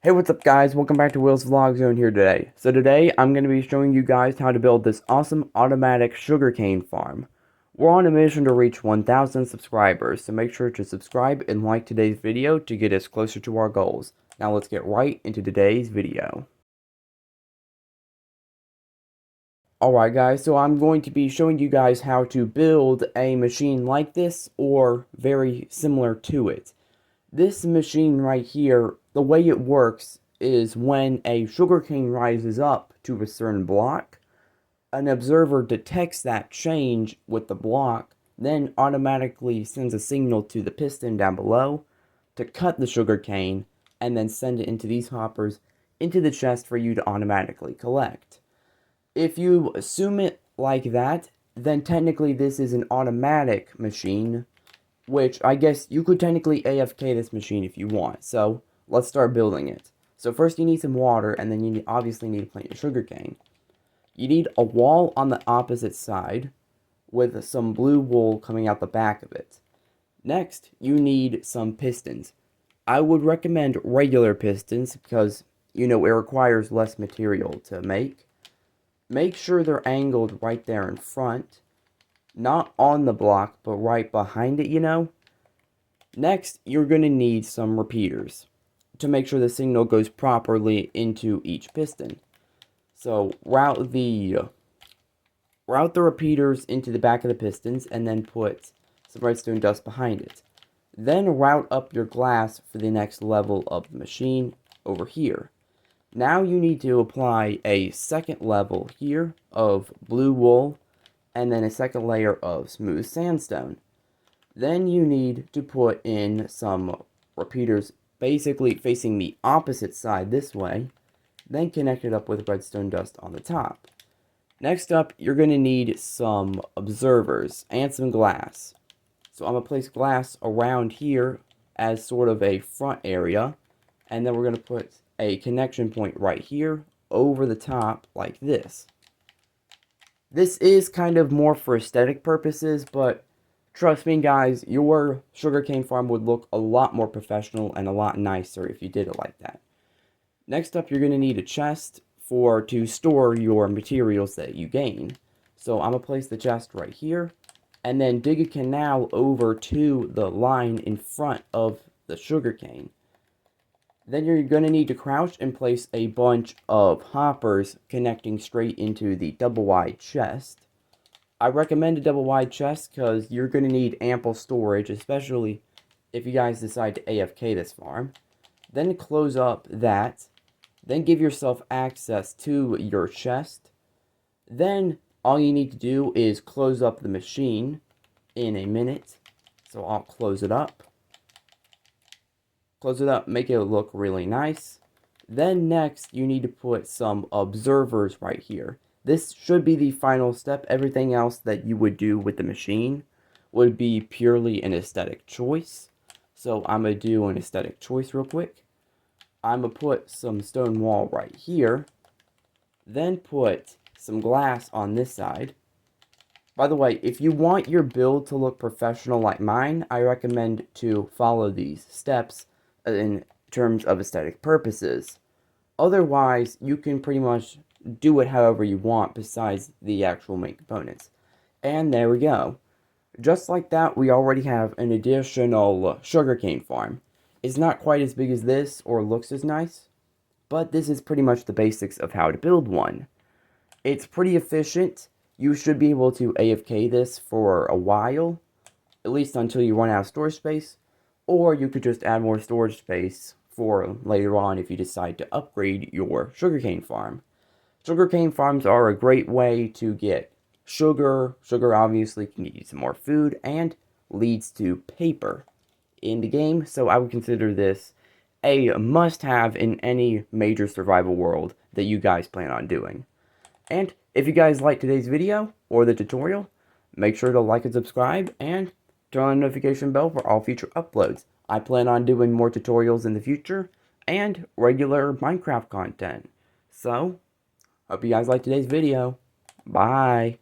Hey, what's up guys? Welcome back to Will's Vlog Zone here today. So today, I'm going to be showing you guys how to build this awesome automatic sugarcane farm. We're on a mission to reach 1,000 subscribers, so make sure to subscribe and like today's video to get us closer to our goals. Now let's get right into today's video. Alright guys, so I'm going to be showing you guys how to build a machine like this, or very similar to it. This machine right here, the way it works is when a sugarcane rises up to a certain block, an observer detects that change with the block, then automatically sends a signal to the piston down below to cut the sugarcane, and then send it into these hoppers into the chest for you to automatically collect. If you assume it like that, then technically this is an automatic machine, which I guess you could technically AFK this machine if you want. So let's start building it. So first you need some water, and then you obviously need to plant your sugarcane. You need a wall on the opposite side with some blue wool coming out the back of it. Next, you need some pistons. I would recommend regular pistons because, it requires less material to make. Make sure they're angled right there in front. Not on the block, but right behind it, Next, you're going to need some repeaters to make sure the signal goes properly into each piston. So route the repeaters into the back of the pistons and then put some redstone dust behind it. Then route up your glass for the next level of the machine over here. Now you need to apply a second level here of blue wool and then a second layer of smooth sandstone. Then you need to put in some repeaters basically facing the opposite side this way, then connect it up with redstone dust on the top. Next up, you're going to need some observers and some glass. So I'm going to place glass around here as sort of a front area, and then we're going to put a connection point right here over the top like this. This is kind of more for aesthetic purposes, but trust me guys, your sugarcane farm would look a lot more professional and a lot nicer if you did it like that. Next up, you're going to need a chest to store your materials that you gain. So I'm going to place the chest right here, and then dig a canal over to the line in front of the sugarcane. Then you're going to need to crouch and place a bunch of hoppers connecting straight into the double wide chest. I recommend a double wide chest because you're going to need ample storage, especially if you guys decide to AFK this farm. Then close up that. Then give yourself access to your chest. Then all you need to do is close up the machine in a minute. So I'll close it up. Close it up, make it look really nice. Then next, you need to put some observers right here. This should be the final step. Everything else that you would do with the machine would be purely an aesthetic choice. So I'm going to do an aesthetic choice real quick. I'm going to put some stone wall right here. Then put some glass on this side. By the way, if you want your build to look professional like mine, I recommend to follow these steps in terms of aesthetic purposes. Otherwise, you can pretty much do it however you want besides the actual main components. And there we go. Just like that, we already have an additional sugarcane farm. It's not quite as big as this or looks as nice, but this is pretty much the basics of how to build one. It's pretty efficient. You should be able to AFK this for a while, at least until you run out of storage space, or you could just add more storage space for later on if you decide to upgrade your sugarcane farm. Sugarcane farms are a great way to get sugar. Sugar obviously can get you some more food and leads to paper in the game, so I would consider this a must-have in any major survival world that you guys plan on doing. And if you guys liked today's video or the tutorial, make sure to like and subscribe and turn on the notification bell for all future uploads. I plan on doing more tutorials in the future and regular Minecraft content. So, hope you guys liked today's video. Bye.